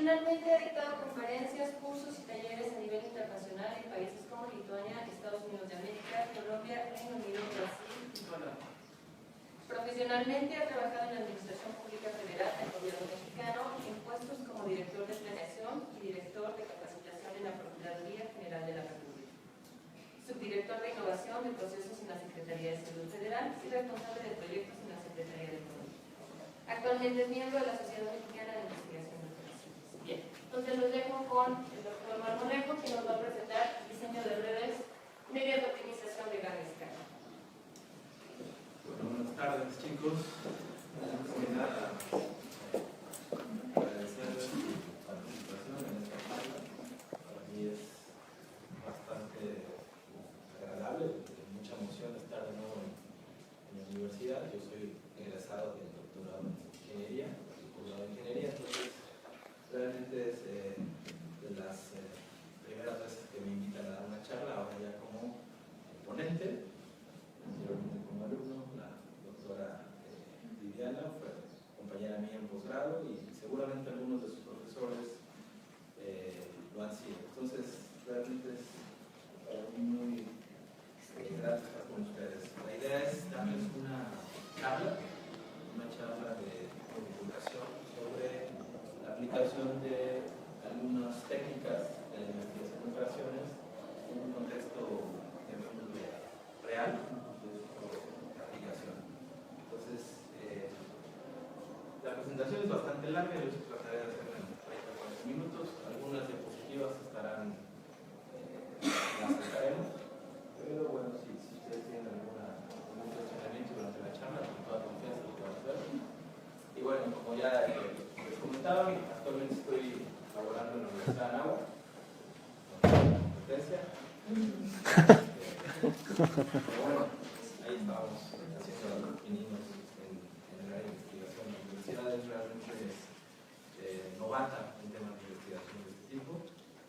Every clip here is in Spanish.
finalmente ha dictado conferencias, cursos y talleres a nivel internacional en países como Lituania, Estados Unidos de América, Colombia, Reino Unido, Brasil y Polonia. Profesionalmente ha trabajado en la Administración Pública Federal del Gobierno mexicano en puestos como director de planeación y director de capacitación en la Procuraduría General de la República, subdirector de innovación de procesos en la Secretaría de Salud Federal y responsable de proyectos en la Secretaría de Economía. Actualmente es miembro de la Sociedad Mexicana de Investigación de Operaciones. Bien, entonces los dejo con el doctor Marmolejo, que nos va a presentar diseño de redes, medios de optimización de gran escala. Bueno, buenas tardes, chicos. Antes que nada, agradecerles su participación en esta charla. Para mí es bastante agradable, de mucha emoción estar de nuevo en la universidad. Yo soy egresado del doctorado en ingeniería, entonces realmente es de las primeras veces que me invitan a dar una charla, ahora ya como ponente, anteriormente como alumno. La doctora Viviana fue compañera mía en posgrado y seguramente algunos de sus profesores lo han sido. Entonces realmente es para mí muy grato estar con ustedes. La idea es darles una charla de divulgación sobre la aplicación de algunas técnicas de la investigación de operaciones en un contexto real de su aplicación. Entonces, la presentación es bastante larga, yo trataré de hacerla en 30 o 40 minutos. Algunas diapositivas estarán, las sacaremos, pero bueno, si ustedes tienen algún cuestionamiento durante la charla, con toda confianza lo pueden hacer. Y bueno, como ya les comentaba, actualmente estoy laborando en la Universidad de Anáhuac, con competencia. Pero bueno, ahí estamos haciendo los pininos en el área de investigación. La universidad es realmente novata en temas de investigación de este tipo.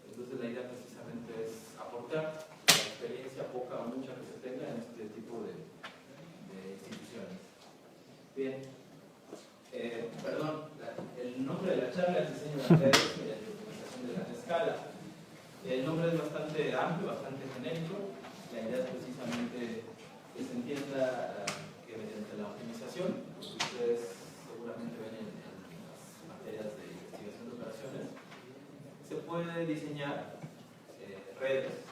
Entonces la idea precisamente es aportar la experiencia poca o mucha que se tenga en este tipo de instituciones. Bien. Perdón, el nombre de la charla es diseño de redes mediante optimización de gran escala. El nombre es bastante amplio, bastante genérico. La idea es precisamente que se entienda que mediante la optimización, que ustedes seguramente ven en las materias de investigación de operaciones, se puede diseñar redes,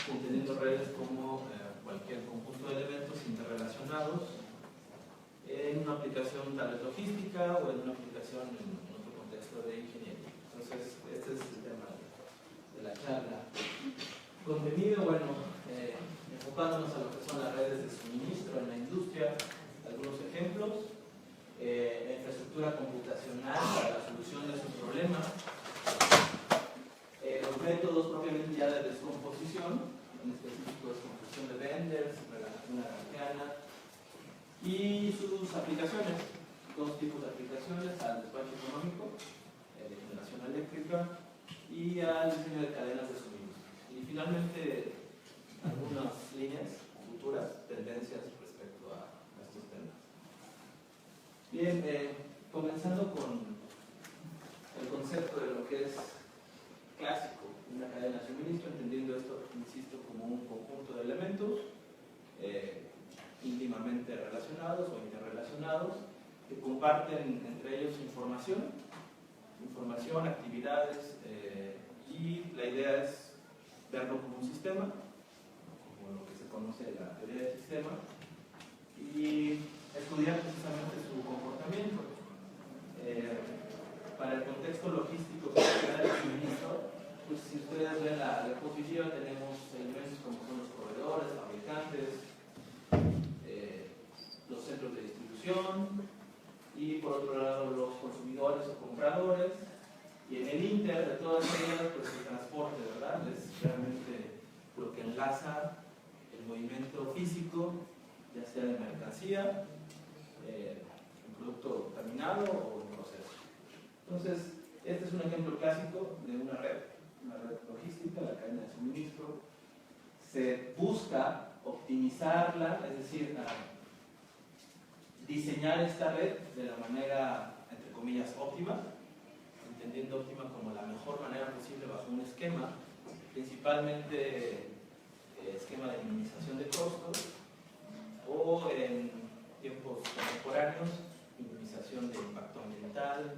entendiendo redes como cualquier conjunto de elementos interrelacionados en una aplicación tal vez logística o en una aplicación en otro contexto de ingeniería. Entonces, este es el tema de la charla. Contenido, bueno, enfocándonos a lo que son las redes de suministro en la industria, algunos ejemplos, infraestructura computacional para la solución de sus problemas, los métodos propiamente ya de descomposición, en específico descomposición de vendors, relación gaussiana, y sus aplicaciones, dos tipos de aplicaciones: al despacho económico, de generación eléctrica, y al diseño de cadenas de suministro. Y finalmente, algunas líneas futuras, tendencias respecto a estos temas. Bien, comenzando con el concepto de lo que es clásico, una cadena de suministro, entendiendo esto, insisto, como un conjunto de elementos íntimamente relacionados o interrelacionados, que comparten entre ellos información, actividades, y la idea es verlo como un sistema, como lo que se conoce la teoría del sistema, y estudiar precisamente su comportamiento. Para el contexto logístico que se da el suministro, pues si ustedes ven la diapositiva, tenemos elementos como son los proveedores, fabricantes, los centros de distribución, y por otro lado los consumidores o compradores, y en el inter de todas ellas, pues el transporte, ¿verdad? Es realmente lo que enlaza el movimiento físico, ya sea de mercancía, un producto terminado o un proceso. Entonces, este es un ejemplo clásico de una red logística, la cadena de suministro. Se busca optimizarla, es decir, diseñar esta red de la manera, entre comillas, óptima, entendiendo óptima como la mejor manera posible bajo un esquema, principalmente esquema de minimización de costos, o en tiempos contemporáneos, minimización de impacto ambiental,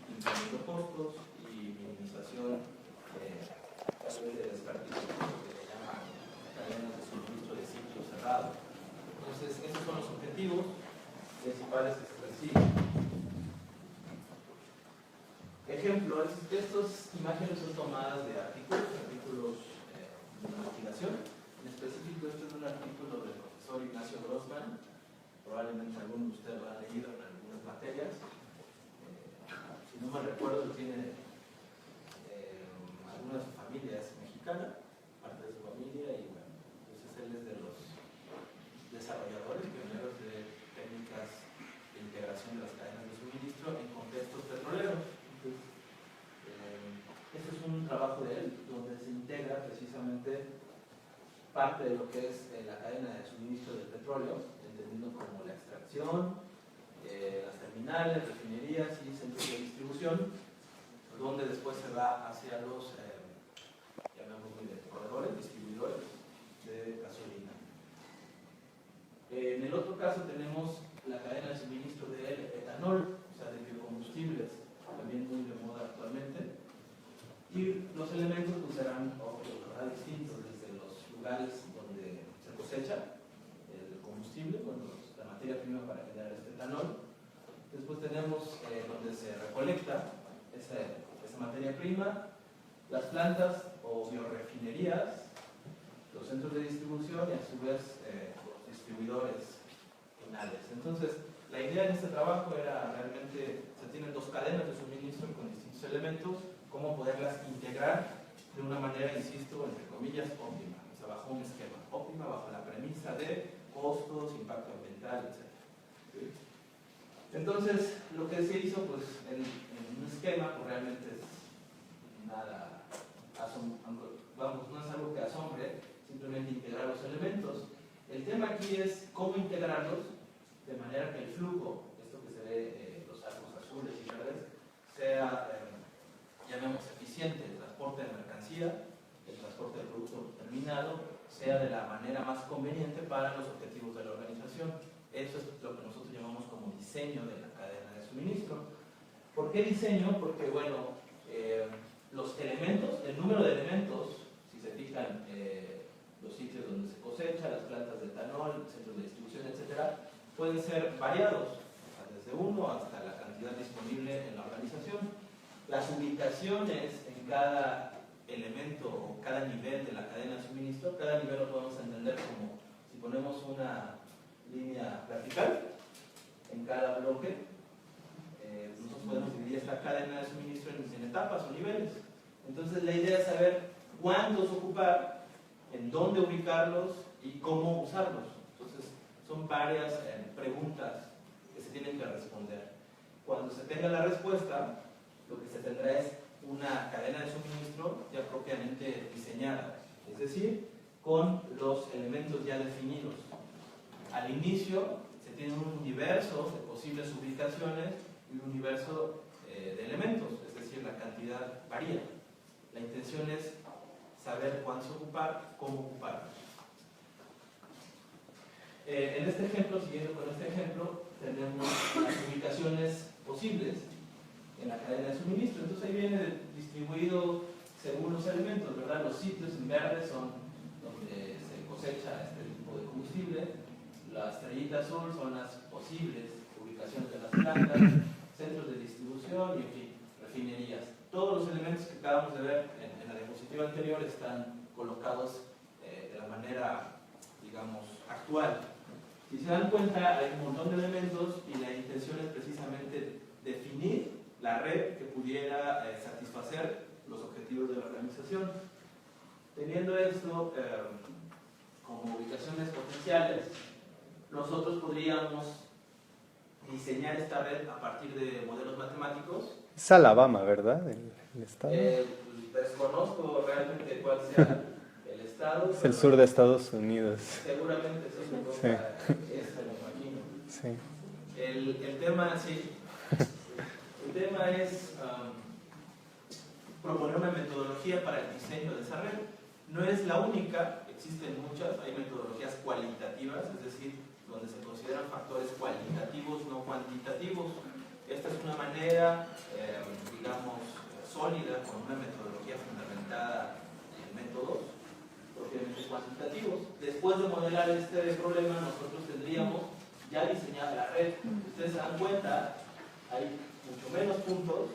incremento de costos y minimización de desperdicio, que se llama cadenas de suministro de ciclo cerrado. Entonces, esos son los objetivos principales que se persiguen. Ejemplo, estas imágenes son tomadas de artículos de investigación. En específico, este es un artículo del profesor Ignacio Grossman. Probablemente alguno de ustedes lo ha leído en algunas materias. Si no me recuerdo, tiene alguna de su familia es mexicana, parte de su familia, y bueno, entonces él es de los desarrolladores, pioneros de técnicas de integración de las cadenas de suministro en contextos petroleros. Entonces, este es un trabajo de él donde se integra precisamente parte de lo que es la cadena de suministro del petróleo, entendiendo como la extracción, las terminales, refinerías y centros de distribución, donde después se va hacia los proveedores, distribuidores de gasolina. En el otro caso tenemos la cadena de suministro del etanol, o sea, de biocombustibles, también muy de moda actualmente. Y los elementos pues serán distintos, desde los lugares donde se cosecha el combustible, la materia prima para generar este etanol. Después tenemos donde se recolecta esa materia prima, las plantas o biorefinerías, los centros de distribución y a su vez los distribuidores finales. Entonces, la idea en este trabajo era realmente, se tienen dos cadenas de suministro con distintos elementos, cómo poderlas integrar de una manera, insisto, entre comillas, óptima, o sea, bajo un esquema óptima, bajo la premisa de costos, impacto ambiental, etc. ¿Sí? Entonces, lo que se hizo, pues, en un esquema, pues realmente es nada, no es algo que asombre, simplemente integrar los elementos. El tema aquí es cómo integrarlos de manera que el flujo, esto que se ve, los arcos azules y verdes, sea, llamemos, eficiente. El transporte de mercancía, el transporte de producto terminado, sea de la manera más conveniente para los objetivos de la organización. Eso es lo que nosotros llamamos como diseño de la cadena de suministro. ¿Por qué diseño? Porque, bueno, los elementos, el número de elementos, si se fijan, los sitios donde se cosecha, las plantas de etanol, centros de distribución, etc., pueden ser variados, desde uno hasta la cantidad disponible en la organización. Las ubicaciones en cada elemento o cada nivel de la cadena de suministro, cada nivel lo podemos entender como si ponemos una línea vertical en cada bloque. Nosotros podemos dividir esta cadena de suministro en etapas o niveles. Entonces la idea es saber cuántos ocupar, en dónde ubicarlos y cómo usarlos. Entonces son varias preguntas que se tienen que responder. Cuando se tenga la respuesta, lo que se tendrá es una cadena de suministro ya propiamente diseñada, es decir, con los elementos ya definidos. Al inicio se tiene un universo de posibles ubicaciones y un universo de elementos, es decir, la cantidad varía. La intención es saber cuántos ocupar, cómo ocuparlos. En este ejemplo, siguiendo con este ejemplo, tenemos las ubicaciones posibles en la cadena de suministro. Entonces ahí viene distribuido según los elementos, ¿verdad? Los sitios en verde son donde se cosecha este tipo de combustible. La estrellita azul son las posibles ubicaciones de las plantas, centros de distribución y, en fin, refinerías. Todos los elementos que acabamos de ver en la diapositiva anterior están colocados de la manera, digamos, actual. Si se dan cuenta, hay un montón de elementos y la intención es precisamente definir la red que pudiera satisfacer los objetivos de la organización. Teniendo esto como ubicaciones potenciales, nosotros podríamos diseñar esta red a partir de modelos matemáticos. Es Alabama, ¿verdad? El estado. Desconozco realmente cuál sea el estado. Es el sur de Estados Unidos. Seguramente sí, Sí. me imagino. Sí. El tema, sí. El tema es proponer una metodología para el diseño de esa red. No es la única, existen muchas, hay metodologías cualitativas, es decir, donde se consideran factores cualitativos, no cuantitativos. Esta es una manera, digamos, sólida, con una metodología fundamentada en métodos propiamente cuantitativos. Después de modelar este problema, nosotros tendríamos ya diseñada la red. Ustedes se dan cuenta, hay mucho menos puntos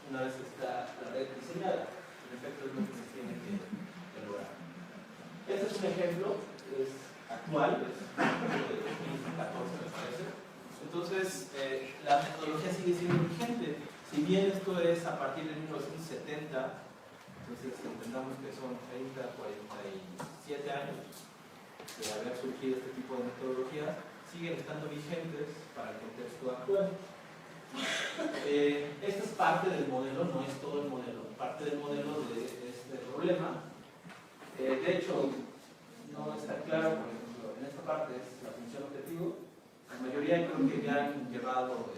una vez que está la red diseñada. En efecto, es lo que se tiene que lograr. Este es un ejemplo, es actual, es de 2014 me parece. Entonces, la metodología sigue siendo vigente. Si bien esto es a partir de 1970, entonces entendamos que son 30, 47 años de haber surgido este tipo de metodologías, siguen estando vigentes para el contexto actual. Esta es parte del modelo, no es todo el modelo, parte del modelo de este problema. De hecho, no está claro, por ejemplo, en esta parte es la función objetivo. La mayoría creo que ya han llevado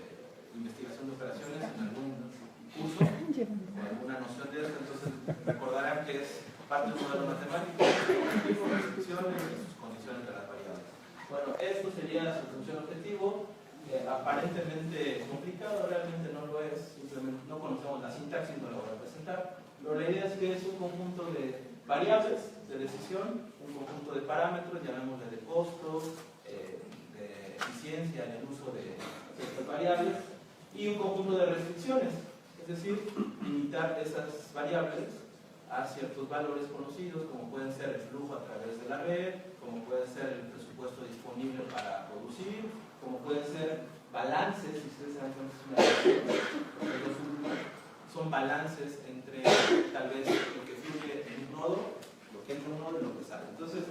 investigación de operaciones en algún curso o alguna noción de esto, entonces recordarán que es parte del modelo matemático, objetivo, restricciones y sus condiciones de las variables. Bueno, esto sería su función objetivo. Aparentemente complicado, realmente no lo es, simplemente no conocemos la sintaxis, no lo voy a presentar, pero la idea es que es un conjunto de variables de decisión, un conjunto de parámetros, llamémosle de costo, de eficiencia en el uso de ciertas variables, y un conjunto de restricciones, es decir, limitar esas variables a ciertos valores conocidos, como pueden ser el flujo a través de la red, como puede ser el presupuesto disponible para producir, como pueden ser balances, si ustedes se dan cuenta, son balances entre tal vez lo que fluye en un nodo, lo que entra en un nodo y lo que sale. Entonces,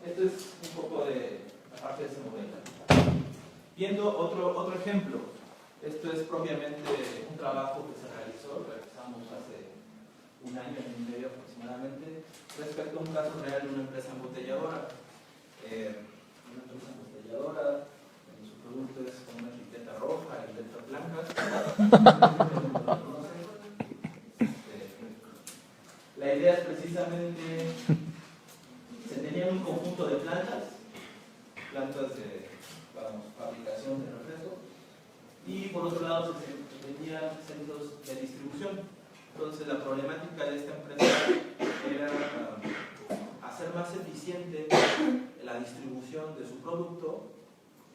esto es un poco de la parte de ese modelo. Viendo otro ejemplo, esto es propiamente un trabajo que se realizamos hace un año y medio aproximadamente, respecto a un caso real de una empresa embotelladora. Una empresa embotelladora, su producto es con una etiqueta roja y letras blancas. La idea es precisamente, se tenían un conjunto de plantas de fabricación de refresco, y por otro lado se tenían centros de distribución. Entonces la problemática de esta empresa era hacer más eficiente la distribución de su producto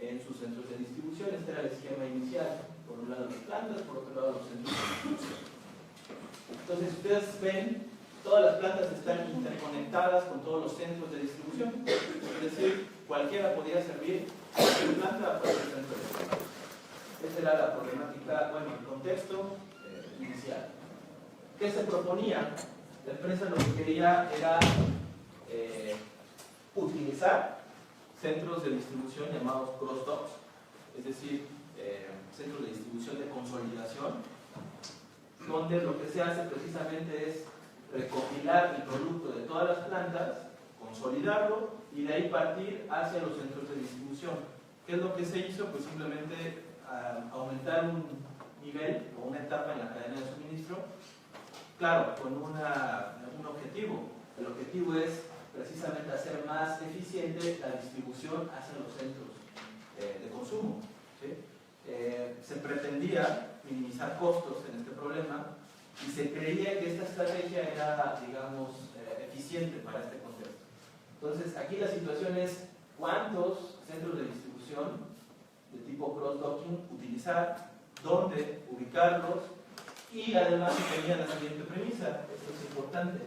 en sus centros de distribución. Este era el esquema inicial, por un lado las plantas, por otro lado los centros de distribución. Entonces ustedes ven, todas las plantas están interconectadas con todos los centros de distribución, es decir, cualquiera podría servir cualquier planta a cualquier centro de distribución. Esta era la problemática, bueno, el contexto inicial. ¿Qué se proponía? La empresa lo que quería era utilizar centros de distribución llamados cross-docks, es decir, centros de distribución de consolidación, donde lo que se hace precisamente es recopilar el producto de todas las plantas, consolidarlo y de ahí partir hacia los centros de distribución. ¿Qué es lo que se hizo? Pues simplemente aumentar un nivel o una etapa en la cadena de suministro, claro, con un objetivo. El objetivo es precisamente hacer más eficiente la distribución hacia los centros de consumo. ¿Sí? Se pretendía minimizar costos en este problema y se creía que esta estrategia era, digamos, eficiente para este contexto. Entonces, aquí la situación es cuántos centros de distribución de tipo cross-docking utilizar, dónde ubicarlos, y además tenía la siguiente premisa, esto es importante: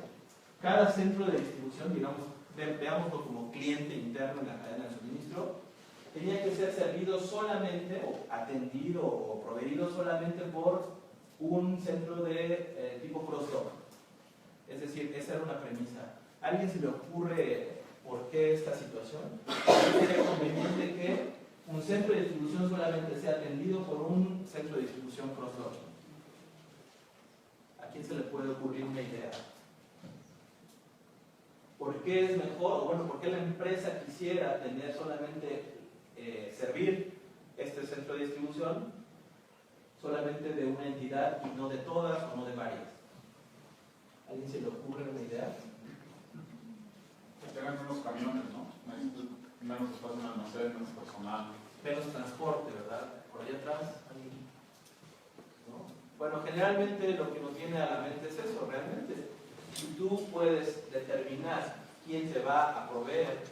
cada centro de distribución, digamos, veámoslo como cliente interno en la cadena de suministro, tenía que ser servido solamente, o atendido o proveído solamente por un centro de tipo cross-dock. Es decir, esa era una premisa. ¿A alguien se le ocurre por qué esta situación? Sería conveniente que un centro de distribución solamente sea atendido por un centro de distribución cross-dock. ¿A quién se le puede ocurrir una idea? ¿Por qué es mejor, o bueno, por qué la empresa quisiera tener solamente, servir este centro de distribución solamente de una entidad y no de todas o no de varias? ¿Alguien se le ocurre una idea? Que tengan unos camiones, ¿no? Menos espacio en el almacén, menos personal. Menos transporte, ¿verdad? Por allá atrás. ¿No? Bueno, generalmente lo que nos viene a la mente es eso, realmente. Si tú puedes determinar quién te va a proveer,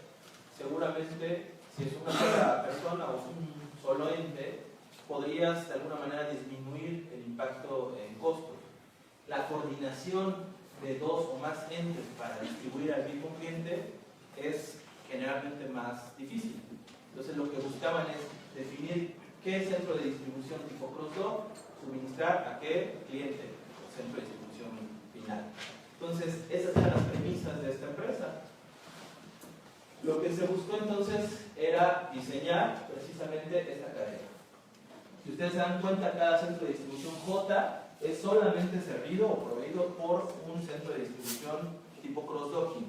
seguramente, si es una sola persona o un solo ente, podrías de alguna manera disminuir el impacto en costos. La coordinación de dos o más entes para distribuir al mismo cliente es generalmente más difícil. Entonces lo que buscaban es definir qué centro de distribución tipo cross-dock suministrar a qué cliente, centro de distribución final. Entonces esas eran las premisas de esta empresa. Lo que se buscó entonces era diseñar precisamente esta cadena. Si ustedes se dan cuenta, cada centro de distribución J es solamente servido o proveído por un centro de distribución tipo cross-docking.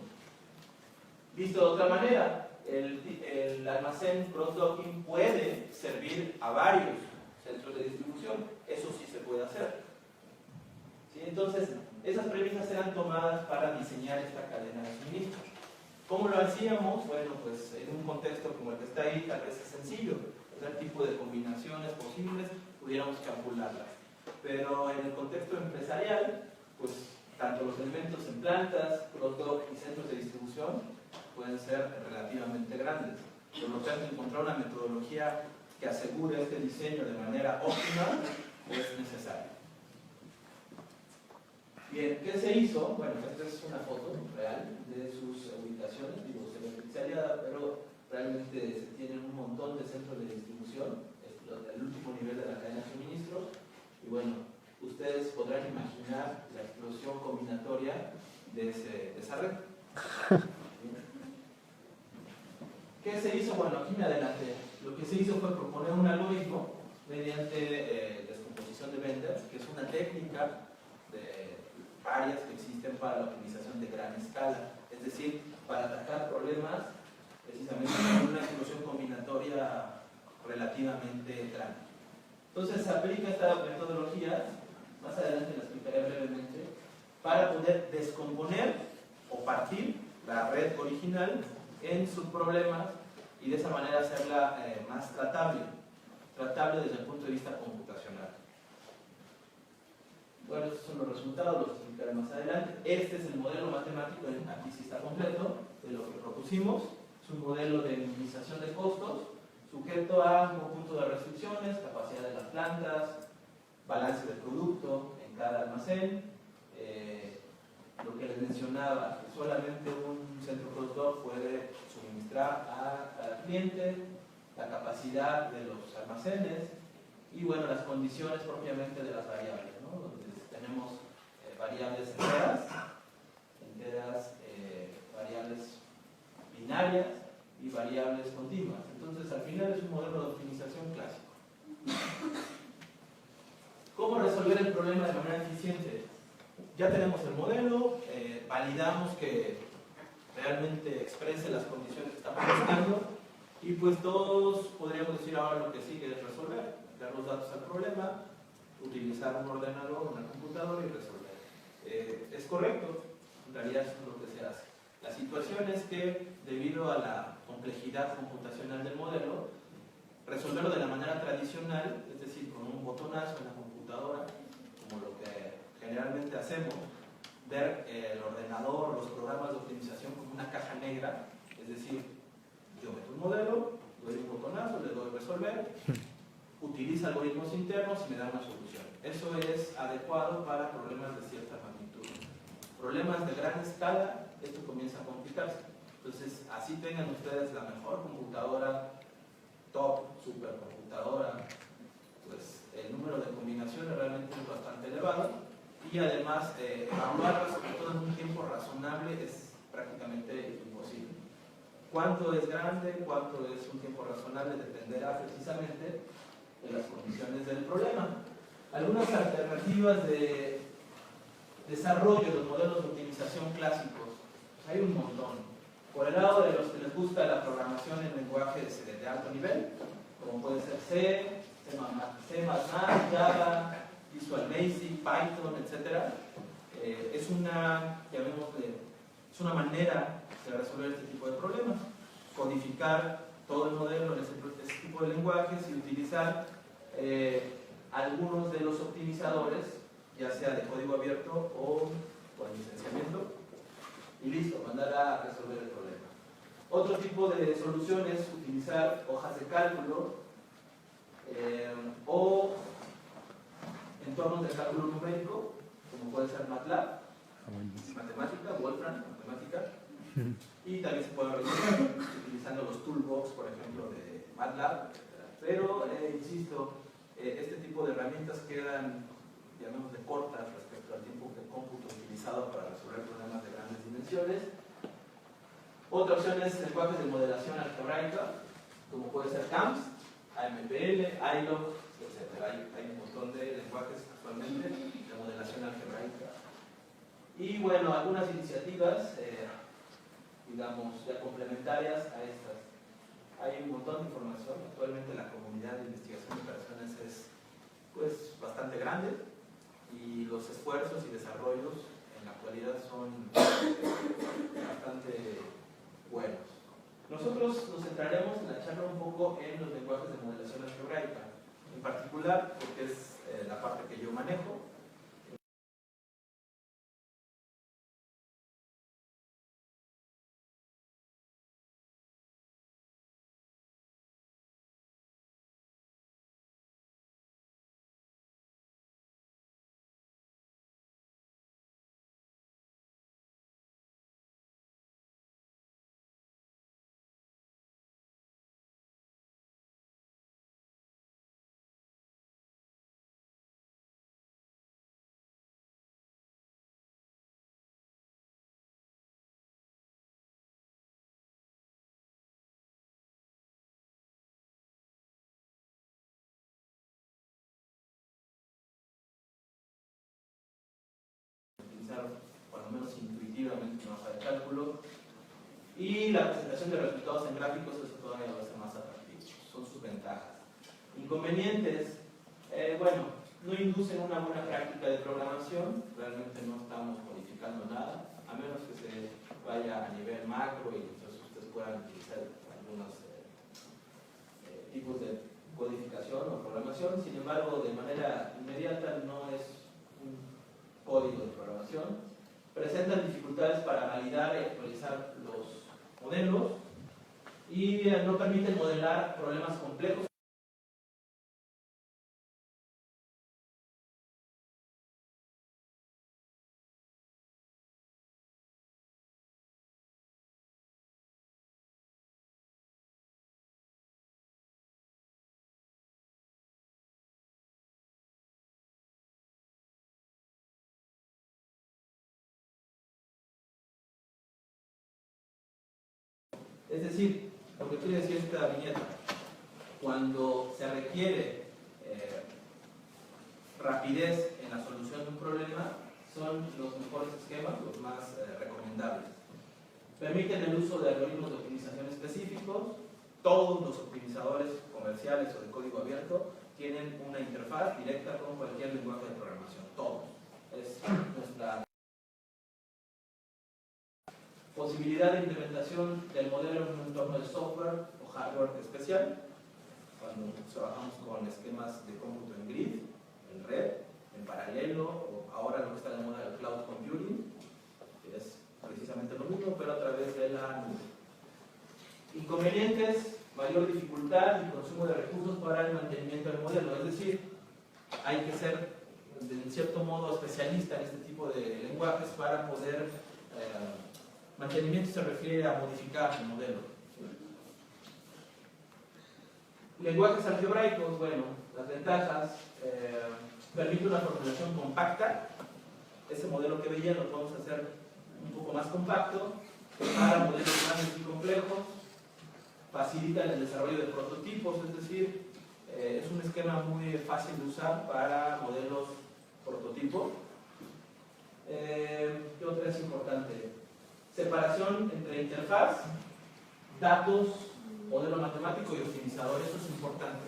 Visto de otra manera, el almacén cross-docking puede servir a varios centros de distribución. Eso sí se puede hacer. ¿Sí? Entonces, esas premisas eran tomadas para diseñar esta cadena de suministro. ¿Cómo lo hacíamos? Bueno, pues en un contexto como el que está ahí, tal vez es sencillo. El tipo de combinaciones posibles pudiéramos calcularlas. Pero en el contexto empresarial, pues tanto los elementos en plantas, cross-dock y centros de distribución pueden ser relativamente grandes. Por lo tanto, encontrar una metodología que asegure este diseño de manera óptima es necesario. Bien, ¿qué se hizo? Bueno, esta es una foto real de sus ubicaciones, digo, se ve pixeleada, pero realmente se tienen un montón de centros de distribución, el último nivel de la cadena de suministro, y bueno, ustedes podrán imaginar la explosión combinatoria de esa red. ¿Qué se hizo? Bueno, aquí me adelanté. Lo que se hizo fue proponer un algoritmo mediante descomposición de Bender, que es una técnica de varias que existen para la optimización de gran escala, es decir, para atacar problemas precisamente con una solución combinatoria relativamente grande. Entonces se aplica esta metodología, más adelante la explicaré brevemente, para poder descomponer o partir la red original en subproblemas y de esa manera hacerla más tratable desde el punto de vista computacional. Bueno, estos son los resultados, los explicaré más adelante. Este es el modelo matemático, aquí sí está completo, de lo que propusimos. Es un modelo de minimización de costos, sujeto a un conjunto de restricciones, capacidad de las plantas, balance del producto en cada almacén, lo que les mencionaba, que solamente un centro cross-dock puede suministrar a cada cliente, la capacidad de los almacenes y bueno, las condiciones propiamente de las variables, ¿no? Donde tenemos variables enteras, variables binarias y variables continuas. Entonces, al final es un modelo de optimización clásico. ¿Cómo resolver el problema de manera eficiente? Ya tenemos el modelo, validamos que realmente exprese las condiciones que estamos buscando y pues todos podríamos decir ahora lo que sigue es resolver, dar los datos al problema, utilizar un ordenador, una computadora y resolver. Es correcto, en realidad eso es lo que se hace. La situación es que debido a la complejidad computacional del modelo, resolverlo de la manera tradicional, es decir, con un botonazo en la computadora, como lo que generalmente hacemos, ver el ordenador, los programas de optimización como una caja negra, es decir, yo meto un modelo, doy un botonazo, le doy resolver, utiliza algoritmos internos y me da una solución. Eso es adecuado para problemas de cierta magnitud. Problemas de gran escala, esto comienza a complicarse. Entonces, así tengan ustedes la mejor computadora, top, supercomputadora, pues el número de combinaciones realmente es bastante elevado y además evaluarlas, sobre todo en un tiempo razonable, es prácticamente imposible. ¿Cuánto es grande? ¿Cuánto es un tiempo razonable? Dependerá precisamente de las condiciones del problema. Algunas alternativas de desarrollo de los modelos de optimización clásicos, hay un montón. Por el lado de los que les gusta la programación en lenguajes de alto nivel, como puede ser C, C++, Java, Visual Basic, Python, etc. Es llamémosle, es una manera de resolver este tipo de problemas. Codificar todo el modelo en ese tipo de lenguajes y utilizar algunos de los optimizadores, ya sea de código abierto o con licenciamiento, y listo, mandar a resolver el problema. Otro tipo de solución es utilizar hojas de cálculo o entornos de cálculo numérico, como puede ser MATLAB, matemática, Wolfram, matemática, y también se puede resolver utilizando los toolbox, por ejemplo, de MATLAB, etc. Pero, insisto, este tipo de herramientas quedan, llamémosle, cortas respecto al tiempo de cómputo utilizado para resolver problemas de grandes dimensiones. Otra opción es lenguajes de modelación algebraica, como puede ser CAMS, AMPL, ILOG, etc. Hay un montón de lenguajes actualmente de modelación algebraica. Y bueno, algunas iniciativas, digamos, ya complementarias a estas. Hay un montón de información. Actualmente la comunidad de investigación de operaciones es pues bastante grande y los esfuerzos y desarrollos en la actualidad son bastante buenos. Nosotros nos centraremos en la charla un poco en los lenguajes de modelación algebraica, en particular porque es la parte que yo manejo. Por lo menos intuitivamente una hoja de cálculo, y la presentación de resultados en gráficos, eso todavía lo hace más atractivo, son sus ventajas. Inconvenientes, bueno, no inducen una buena práctica de programación, realmente no estamos codificando nada, a menos que se vaya a nivel macro y entonces ustedes puedan utilizar algunos tipos de codificación o programación. Sin embargo, de manera inmediata no es un código de programación. Presentan dificultades para validar y actualizar los modelos y no permiten modelar problemas complejos. Es decir, lo que quiere decir esta viñeta, cuando se requiere rapidez en la solución de un problema, son los mejores esquemas, los más recomendables. Permiten el uso de algoritmos de optimización específicos. Todos los optimizadores comerciales o de código abierto tienen una interfaz directa con cualquier lenguaje de programación. Todos. Es nuestra posibilidad de implementación del modelo en un entorno de software o hardware especial, cuando trabajamos con esquemas de cómputo en grid, en red, en paralelo, o ahora lo que está de moda el cloud computing, que es precisamente lo mismo, pero a través de la nube. Inconvenientes: mayor dificultad y consumo de recursos para el mantenimiento del modelo, es decir, hay que ser en cierto modo especialista en este tipo de lenguajes para poder mantenimiento se refiere a modificar el modelo. Lenguajes algebraicos, bueno, las ventajas, permite una formulación compacta. Ese modelo que veían lo podemos hacer un poco más compacto para modelos grandes y complejos. Facilitan el desarrollo de prototipos, es decir, es un esquema muy fácil de usar para modelos prototipo. ¿Qué otra es importante? Separación entre interfaz, datos, modelo matemático y optimizador. Eso es importante.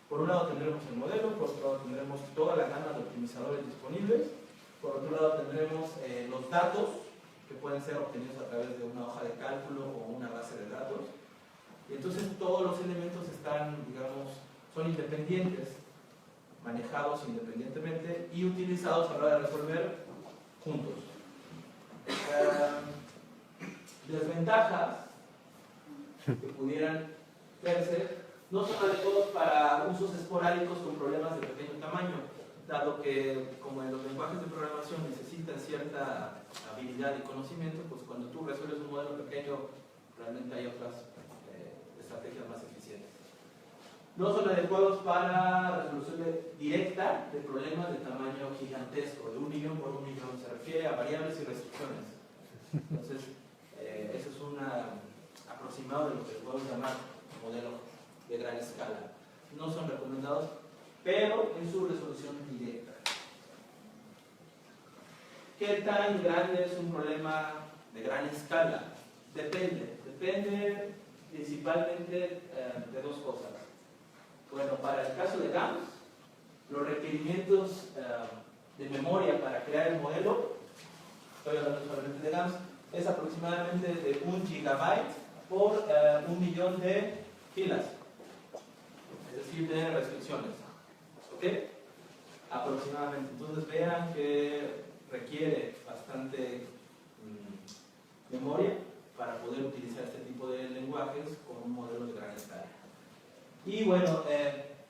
Por un lado tendremos el modelo, por otro lado tendremos toda la gama de optimizadores disponibles, por otro lado tendremos los datos, que pueden ser obtenidos a través de una hoja de cálculo o una base de datos. Y entonces todos los elementos están, digamos, son independientes, manejados independientemente y utilizados a la hora de resolver juntos. Desventajas que pudieran verse no son adecuados para usos esporádicos con problemas de pequeño tamaño, dado que, como en los lenguajes de programación necesitan cierta habilidad y conocimiento, pues cuando tú resuelves un modelo pequeño, realmente hay otras estrategias más eficientes. No son adecuados para resolución directa de problemas de tamaño gigantesco, de 1 millón por 1 millón, se refiere a variables y restricciones. Entonces, eso es un aproximado de lo que podemos llamar modelo de gran escala. No son recomendados, pero en su resolución directa. ¿Qué tan grande es un problema de gran escala? Depende principalmente de dos cosas. Bueno, para el caso de GAMS, los requerimientos de memoria para crear el modelo, estoy hablando solamente de GAMS, es aproximadamente de 1 gigabyte por 1 millón de filas, es decir, de restricciones. ¿Ok? Aproximadamente. Entonces vean que requiere bastante memoria para poder utilizar este tipo de lenguajes con un modelo de gran escala. Y bueno,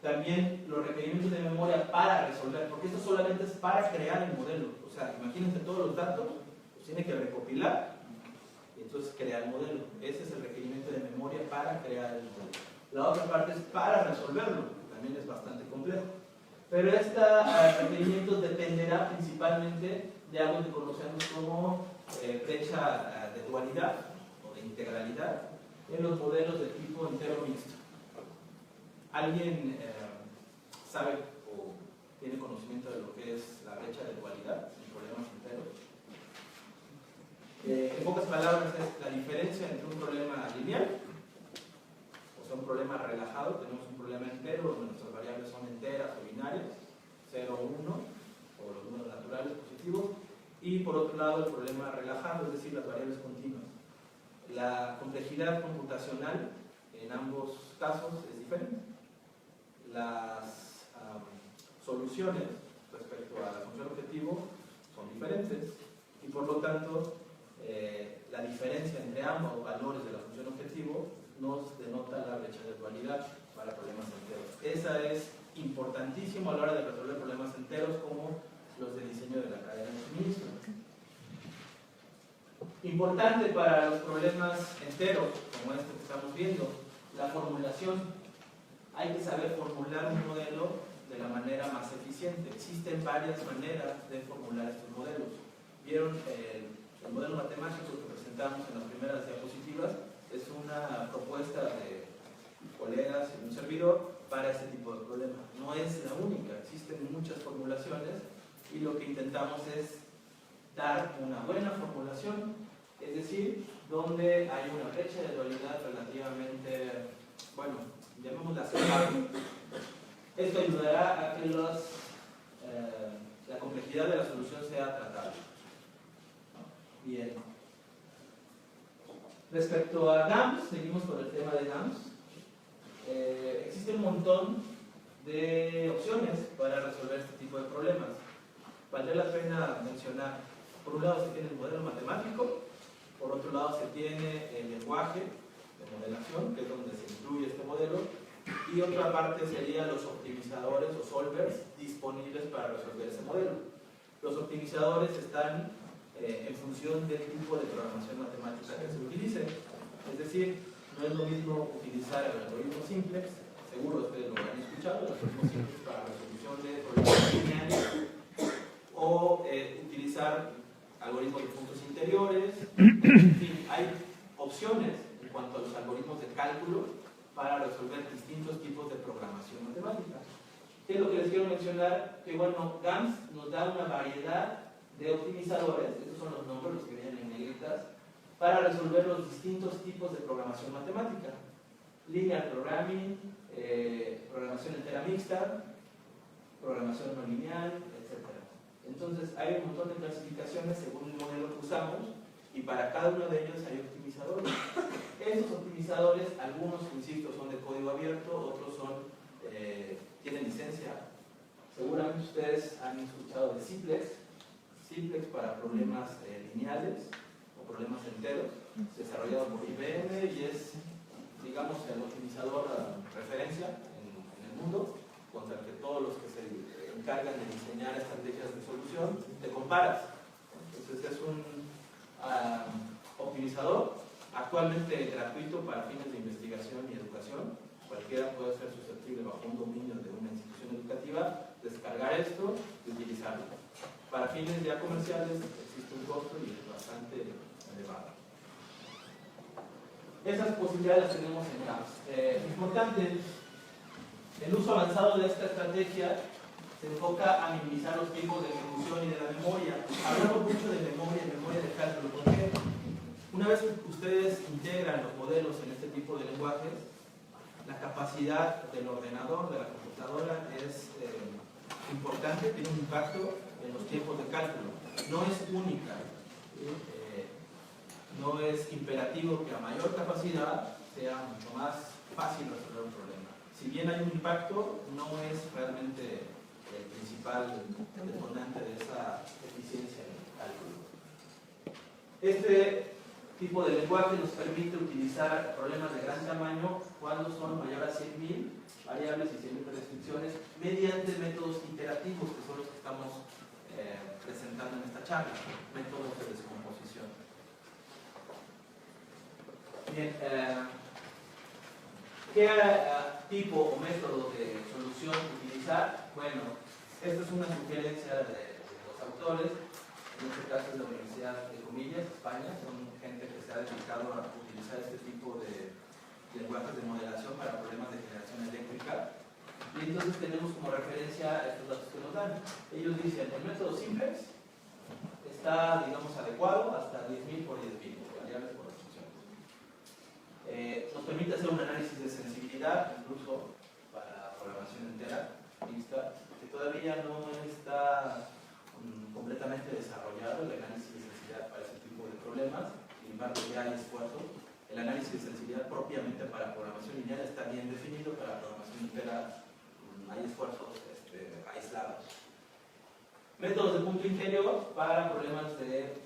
también los requerimientos de memoria para resolver, porque esto solamente es para crear el modelo. O sea, imagínense todos los datos, los tiene que recopilar y entonces crear el modelo. Ese es el requerimiento de memoria para crear el modelo. La otra parte es para resolverlo, también es bastante complejo. Pero este requerimiento dependerá principalmente de algo que conocemos como brecha de dualidad o de integralidad en los modelos de tipo entero mixto. ¿Alguien sabe o tiene conocimiento de lo que es la brecha de dualidad en problemas enteros? En pocas palabras, es la diferencia entre un problema lineal, o sea, un problema relajado. Tenemos un problema entero donde nuestras variables son enteras o binarias, 0 o 1, o los números naturales positivos, y por otro lado el problema relajado, es decir, las variables continuas. La complejidad computacional en ambos casos es diferente. Las soluciones respecto a la función objetivo son diferentes y por lo tanto la diferencia entre ambos valores de la función objetivo nos denota la brecha de dualidad para problemas enteros. Esa es importantísimo a la hora de resolver problemas enteros como los de diseño de la cadena de suministro. Importante para los problemas enteros como este que estamos viendo, la formulación. Hay que saber formular un modelo de la manera más eficiente. Existen varias maneras de formular estos modelos. Vieron el modelo matemático que presentamos en las primeras diapositivas, es una propuesta de colegas y un servidor para este tipo de problemas. No es la única, existen muchas formulaciones y lo que intentamos es dar una buena formulación, es decir, donde hay una brecha de dualidad relativamente, bueno, llamémosla aceptable. Esto ayudará a que la complejidad de la solución sea tratable. Bien. Respecto a GAMS, seguimos con el tema de GAMS. Existe un montón de opciones para resolver este tipo de problemas. Valdría la pena mencionar, por un lado se tiene el modelo matemático, por otro lado se tiene el lenguaje de modelación, que es donde se incluye este modelo, y otra parte serían los optimizadores o solvers disponibles para resolver ese modelo. Los optimizadores están en función del tipo de programación matemática que se utilice. Es decir, no es lo mismo utilizar el algoritmo simplex, seguro ustedes lo han escuchado, el algoritmo simplex para resolución de problemas lineales, o utilizar algoritmos de puntos interiores. En fin, hay opciones en cuanto a los algoritmos de cálculo para resolver distintos tipos de programación matemática. ¿Qué es lo que les quiero mencionar? Que bueno, GAMS nos da una variedad de optimizadores, estos son los nombres, los que vienen en negritas, para resolver los distintos tipos de programación matemática. Linear programming, programación entera mixta, programación no lineal, etc. Entonces hay un montón de clasificaciones según el modelo usamos, y para cada uno de ellos hay optimizadores. Esos optimizadores, algunos, insisto, son de código abierto, otros tienen licencia. Seguramente ustedes han escuchado de Simplex para problemas lineales o problemas enteros, desarrollado por IBM y es, digamos, el optimizador referencia en el mundo, contra el que todos los que se encargan de diseñar estrategias de solución te comparas. Entonces es un optimizador actualmente gratuito para fines de investigación y educación. Cualquiera puede ser susceptible bajo un dominio de una institución educativa, descargar esto y utilizarlo. Para fines ya comerciales existe un costo y es bastante elevado. Esas posibilidades las tenemos en CAPS. Importante, el uso avanzado de esta estrategia se enfoca a minimizar los tiempos de ejecución y de la memoria. Hablamos mucho de memoria y memoria de cálculo, porque una vez que ustedes integran los modelos en este tipo de lenguajes, la capacidad del ordenador, de la computadora, es importante, tiene un impacto en los tiempos de cálculo. No es única, no es imperativo que a mayor capacidad sea mucho más fácil resolver un problema. Si bien hay un impacto, no es realmente el principal detonante de esa eficiencia en el cálculo. Este tipo de lenguaje nos permite utilizar problemas de gran tamaño cuando son mayores a 100.000 variables y 100.000 restricciones mediante métodos iterativos, que son los que estamos presentando en esta charla, métodos de descomposición. Bien, ¿qué tipo o método de solución utilizar? Bueno, esta es una sugerencia de los autores, en este caso es la Universidad de Comillas, España, son gente que se ha dedicado a utilizar este tipo de lenguajes de modelación para problemas de generación eléctrica. Y entonces tenemos como referencia estos datos que nos dan. Ellos dicen, el método Simplex está, digamos, adecuado hasta 10.000 por 10.000, variables por restricciones. Nos permite hacer un análisis de sensibilidad, incluso para programación entera, mixta, que todavía no está completamente desarrollado el análisis de sensibilidad para ese tipo de problemas. Sin embargo, ya hay esfuerzos. El análisis de sensibilidad propiamente para programación lineal está bien definido, para programación entera hay esfuerzos aislados. Métodos de punto interior para problemas desde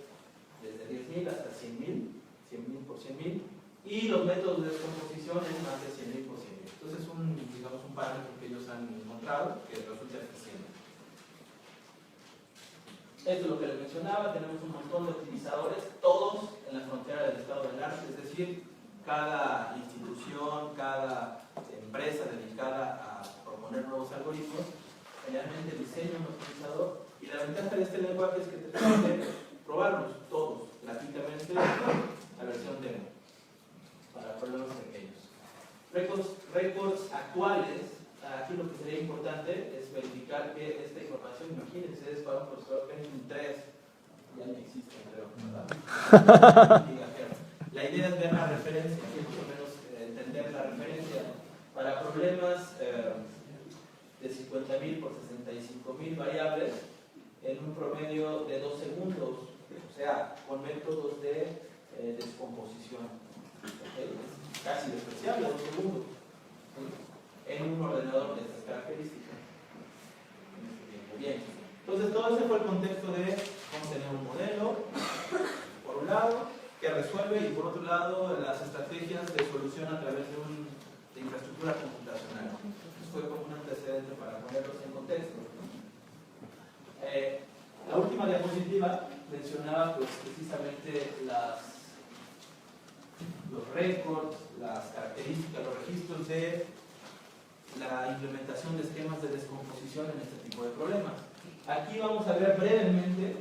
10.000 hasta 100.000, 100.000 por 100.000, y los métodos de descomposición es más de 100.000 por 100.000. Entonces es un parámetro que ellos han encontrado que resulta eficiente. Esto es lo que les mencionaba, tenemos un montón de optimizadores, todos en la frontera del estado del arte, es decir, cada institución, cada empresa dedicada a proponer nuevos algoritmos, generalmente diseña un optimizador, y la ventaja de este lenguaje es que te permite probarlos todos gratuitamente la versión demo para problemas pequeños. Récords actuales. Aquí lo que sería importante es verificar que esta información, imagínense, es para un procesador Pentium 3, ya no existe, creo, ¿verdad? La idea es ver la referencia, más o menos entender la referencia para problemas de 50.000 por 65.000 variables en un promedio de 2 segundos, o sea, con métodos de descomposición. Casi despreciable, 2 segundos. En un ordenador de estas características. En este tiempo. Bien. Entonces, todo ese fue el contexto de cómo tener un modelo, por un lado, que resuelve, y por otro lado, las estrategias de solución a través de infraestructura computacional. Esto fue como un antecedente para ponerlos en contexto. La última diapositiva mencionaba pues, precisamente los récords, las características, los registros de la implementación de esquemas de descomposición en este tipo de problemas. Aquí vamos a ver brevemente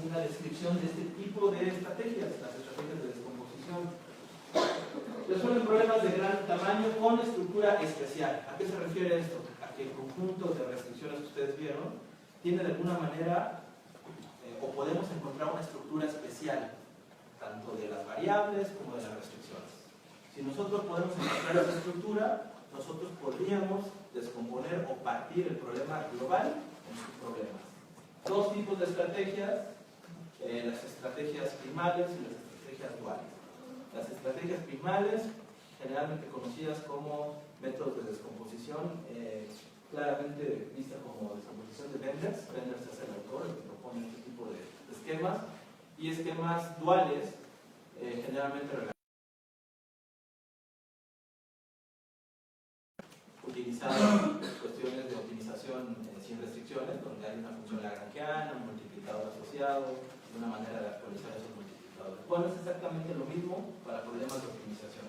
una descripción de este tipo de estrategias, las estrategias de descomposición. Resuelven problemas de gran tamaño con estructura especial. ¿A qué se refiere esto? A que el conjunto de restricciones que ustedes vieron tiene de alguna manera, o podemos encontrar una estructura especial, tanto de las variables como de las restricciones. Si nosotros podemos encontrar esa estructura, nosotros podríamos descomponer o partir el problema global en sus problemas. Dos tipos de estrategias. estrategias primales y las estrategias duales. Las estrategias primales, generalmente conocidas como métodos de descomposición, claramente vista como descomposición de Benders. Benders es el autor, el que propone este tipo de esquemas, y esquemas duales, generalmente utilizados cuestiones de optimización sin restricciones, donde hay una función lagrangiana, un multiplicador asociado, una manera de actualizar esos multiplicadores. Bueno, es exactamente lo mismo para problemas de optimización,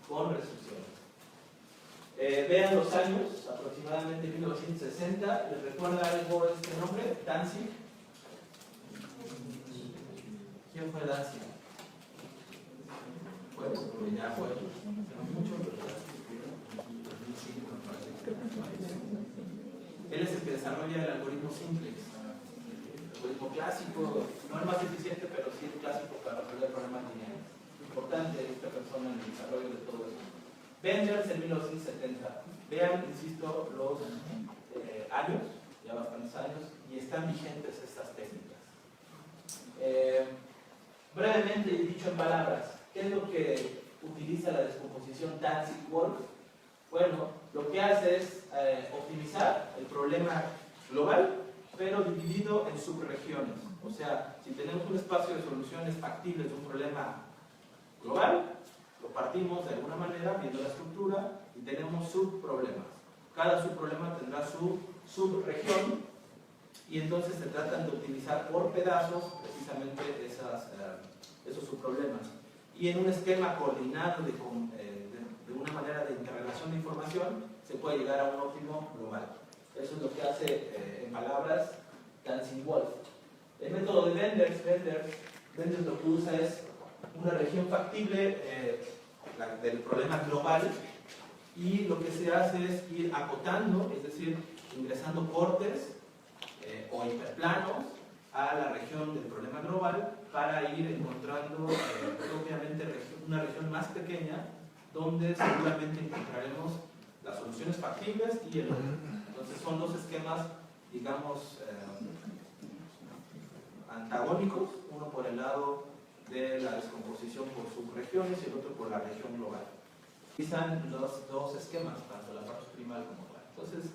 con restricciones. Vean los años, aproximadamente 1960. ¿Les recuerda algo este nombre? Danzig. ¿Quién fue Danzig? Pues, porque ya fue mucho, pero él es el que desarrolla el algoritmo simplex, el algoritmo clásico, no el más eficiente, pero sí el clásico para resolver problemas lineales. Importante esta persona en el desarrollo de todo eso. Benders en 1970. Vean, insisto, los años, ya bastantes años, y están vigentes estas técnicas. Brevemente y dicho en palabras, ¿qué es lo que utiliza la descomposición Danzig-Wolf? Bueno, lo que hace es optimizar el problema global, pero dividido en subregiones. O sea, si tenemos un espacio de soluciones factibles de un problema global, lo partimos de alguna manera viendo la estructura y tenemos subproblemas. Cada subproblema tendrá su subregión y entonces se tratan de optimizar por pedazos precisamente esos subproblemas. Y en un esquema coordinado de una manera de interrelación de información se puede llegar a un óptimo global. Eso es lo que hace, en palabras, Danzig-Wolf. El método de Benders lo que usa es una región factible del problema global, y lo que se hace es ir acotando, es decir, ingresando cortes o hiperplanos a la región del problema global para ir encontrando obviamente una región más pequeña donde seguramente encontraremos las soluciones factibles y el otro. Entonces son dos esquemas, digamos, antagónicos, uno por el lado de la descomposición por subregiones y el otro por la región global. Utilizan los dos esquemas, tanto la parte primal como dual. Entonces,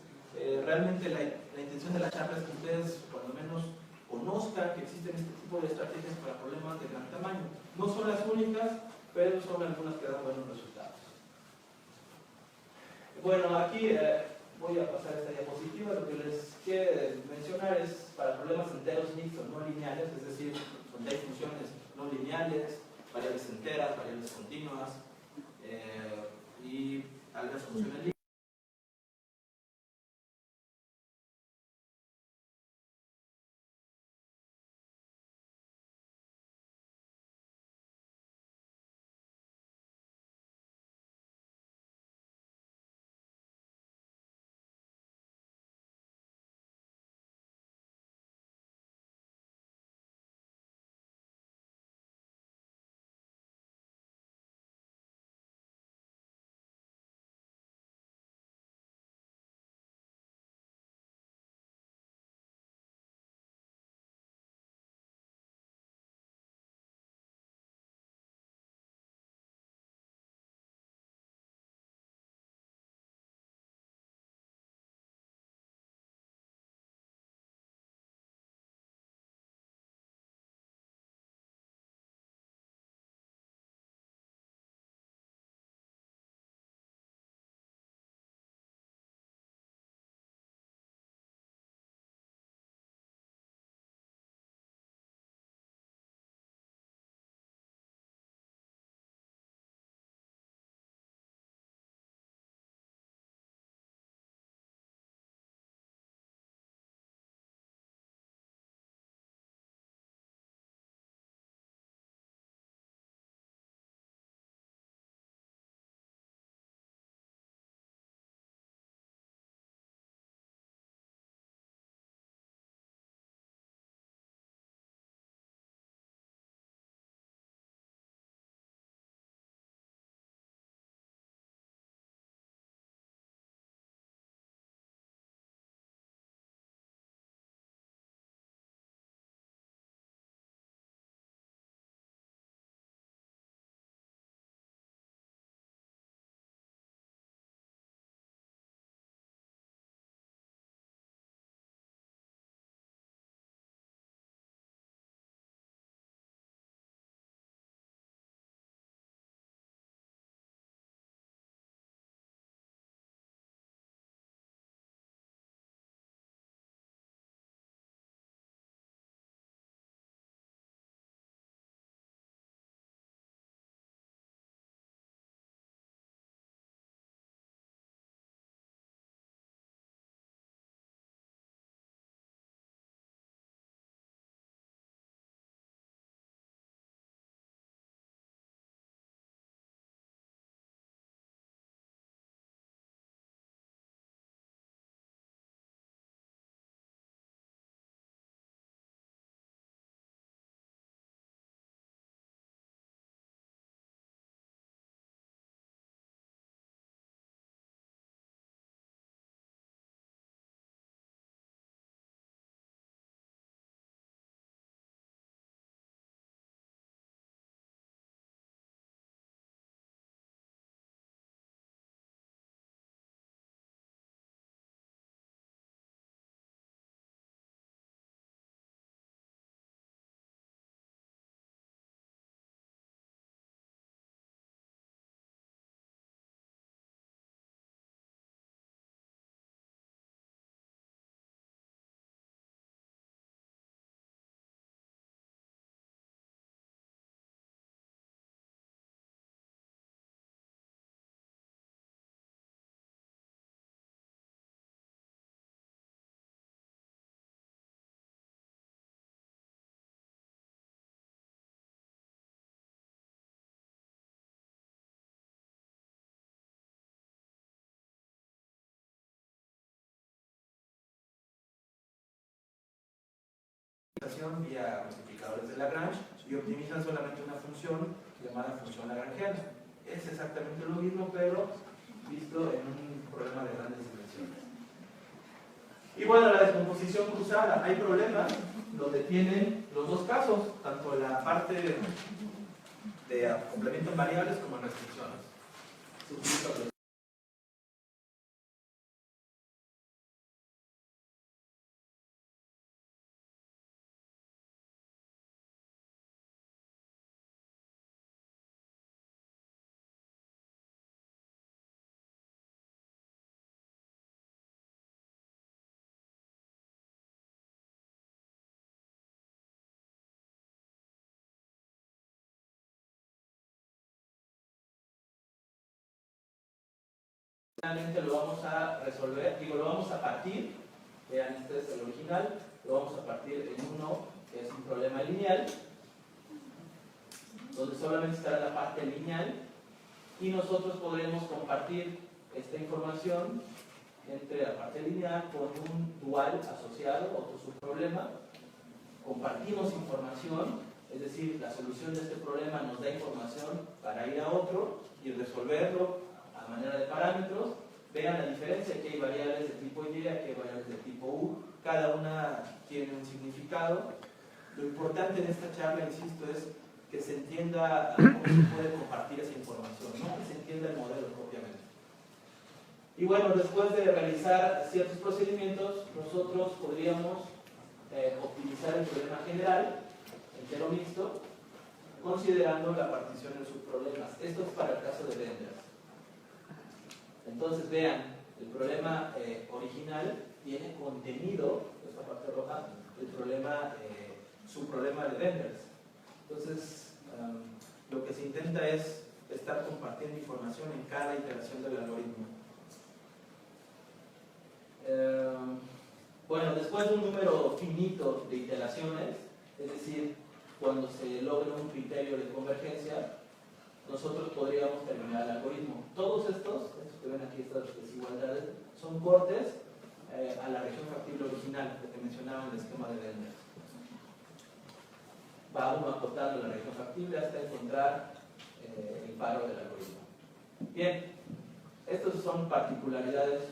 realmente la intención de la charla es que ustedes, cuando menos, conozcan que existen este tipo de estrategias para problemas de gran tamaño. No son las únicas, pero son algunas que dan buenos resultados. Bueno, aquí voy a pasar esta diapositiva. Lo que les quiero mencionar es para problemas enteros mixtos, no lineales, es decir, donde hay funciones no lineales, variables enteras, variables continuas y algunas funciones lineales. vía multiplicadores de Lagrange y optimizan solamente una función llamada función lagrangiana. Es exactamente lo mismo, pero visto en un problema de grandes dimensiones. Y bueno, la descomposición cruzada. Hay problemas donde tienen los dos casos, tanto la parte de complemento en variables como en restricciones. Se utiliza lo vamos a resolver, lo vamos a partir, vean, este es el original, lo vamos a partir en uno que es un problema lineal, donde solamente estará la parte lineal, y nosotros podremos compartir esta información entre la parte lineal con un dual asociado, otro subproblema. Compartimos información, es decir, la solución de este problema nos da información para ir a otro y resolverlo a manera de parámetros. Vean la diferencia, aquí hay variables de tipo Y, aquí hay variables de tipo U, cada una tiene un significado. Lo importante en esta charla, insisto, es que se entienda cómo se puede compartir esa información, no que se entienda el modelo propiamente. Y bueno, después de realizar ciertos procedimientos, nosotros podríamos optimizar el problema general, entero mixto, considerando la partición en subproblemas. Esto es para el caso de Benders. Entonces vean, el problema original tiene contenido, esta parte roja, el problema, subproblema de Benders. Entonces, lo que se intenta es estar compartiendo información en cada iteración del algoritmo. Bueno, después de un número finito de iteraciones, es decir, cuando se logra un criterio de convergencia, nosotros podríamos terminar el algoritmo. Todos estos que ven aquí, estas desigualdades, son cortes a la región factible original que te mencionaba en el esquema de Benders. Va uno acotando la región factible hasta encontrar el paro del algoritmo. Bien, estas son particularidades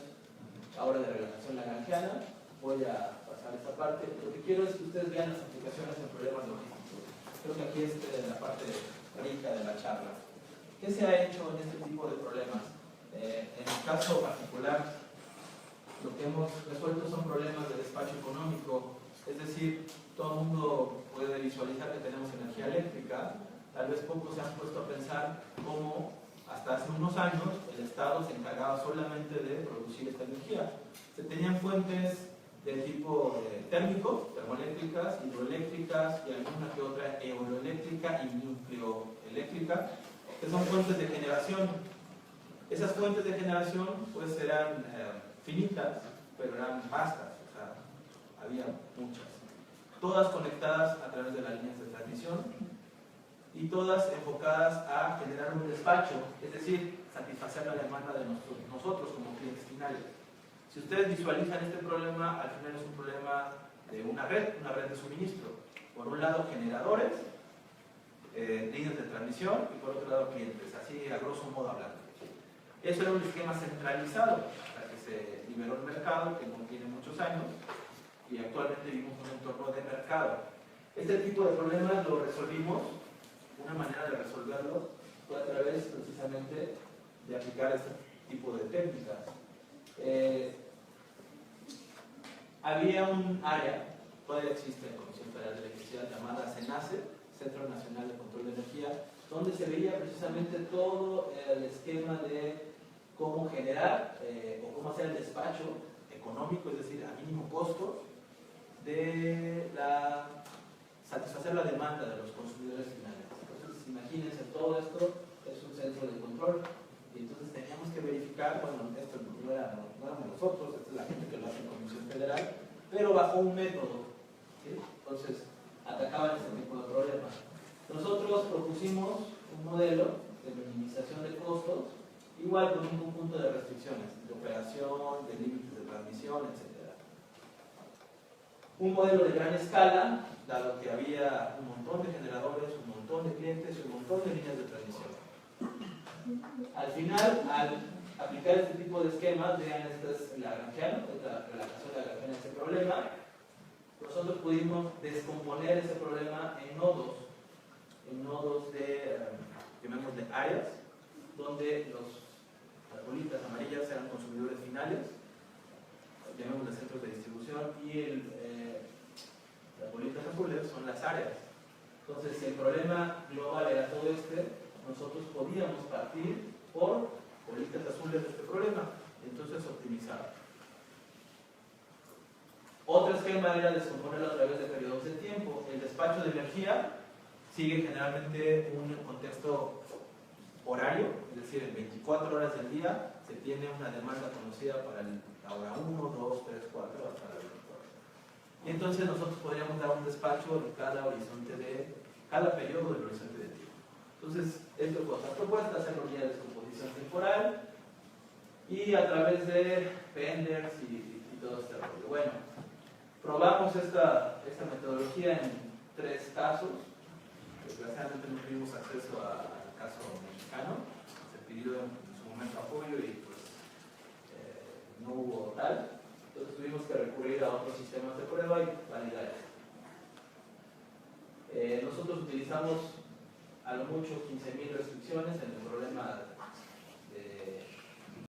ahora de relajación lagrangiana. Voy a pasar esta parte. Lo que quiero es que ustedes vean las aplicaciones en problemas logísticos. Creo que aquí es la parte rica de la charla. ¿Qué se ha hecho en este tipo de problemas? En el caso particular, lo que hemos resuelto son problemas de despacho económico, es decir, todo el mundo puede visualizar que tenemos energía eléctrica. Tal vez pocos se han puesto a pensar cómo hasta hace unos años el Estado se encargaba solamente de producir esta energía. Se tenían fuentes de tipo térmico, termoeléctricas, hidroeléctricas y alguna que otra eoloeléctrica y nucleoeléctrica, que son fuentes de generación. Esas fuentes de generación pues eran finitas, pero eran vastas, o sea, había muchas. Todas conectadas a través de las líneas de transmisión y todas enfocadas a generar un despacho, es decir, satisfacer la demanda de nosotros como clientes finales. Si ustedes visualizan este problema, al final es un problema de una red de suministro. Por un lado, generadores, líneas de transmisión y por otro lado, clientes, así a grosso modo hablando. Eso era un esquema centralizado hasta que se liberó el mercado, que no tiene muchos años, y actualmente vivimos un entorno de mercado. Este tipo de problemas lo resolvimos, una manera de resolverlo fue a través precisamente de aplicar este tipo de técnicas. Había un área, todavía existe en la Comisión Federal de Electricidad, llamada CENACE, Centro Nacional de Control de Energía, donde se veía precisamente todo el esquema de cómo generar o cómo hacer el despacho económico, es decir, a mínimo costo, de satisfacer la demanda de los consumidores finales. Entonces, imagínense, todo esto es un centro de control. Y entonces teníamos que verificar, bueno, esto no éramos nosotros, esta es la gente que lo hace en Comisión Federal, pero bajo un método, ¿sí? Entonces, atacaban este tipo de problemas. Nosotros propusimos un modelo de minimización de costos, igual con un conjunto de restricciones, de operación, de límites de transmisión, etc. Un modelo de gran escala dado que había un montón de generadores, un montón de clientes y un montón de líneas de transmisión. Al final, al aplicar este tipo de esquemas, vean, esta es lagrangiano, es la relación lagrangiana de ese problema, nosotros pudimos descomponer ese problema en nodos de, llamémosle áreas, donde las bolitas amarillas eran consumidores finales, llamémosle centros de distribución, y las bolitas azules son las áreas. Entonces, si el problema global era todo nosotros podíamos partir por bolitas azules de este problema, entonces optimizar. Otro esquema era descomponerlo a través de periodos de tiempo. El despacho de energía sigue generalmente un contexto horario, es decir, en 24 horas del día se tiene una demanda conocida para la hora 1, 2, 3, 4, hasta la 24. Y entonces nosotros podríamos dar un despacho en cada periodo del horizonte de tiempo. Entonces, esto fue otra propuesta, hacerlo vía descomposición temporal y a través de penders y todo este rollo. Bueno, probamos esta metodología en 3 casos. Desgraciadamente no tuvimos acceso al caso mexicano, se pidió en su momento apoyo y pues no hubo tal, entonces tuvimos que recurrir a otros sistemas de prueba y validar esto. Nosotros utilizamos a lo mucho 15.000 restricciones en el problema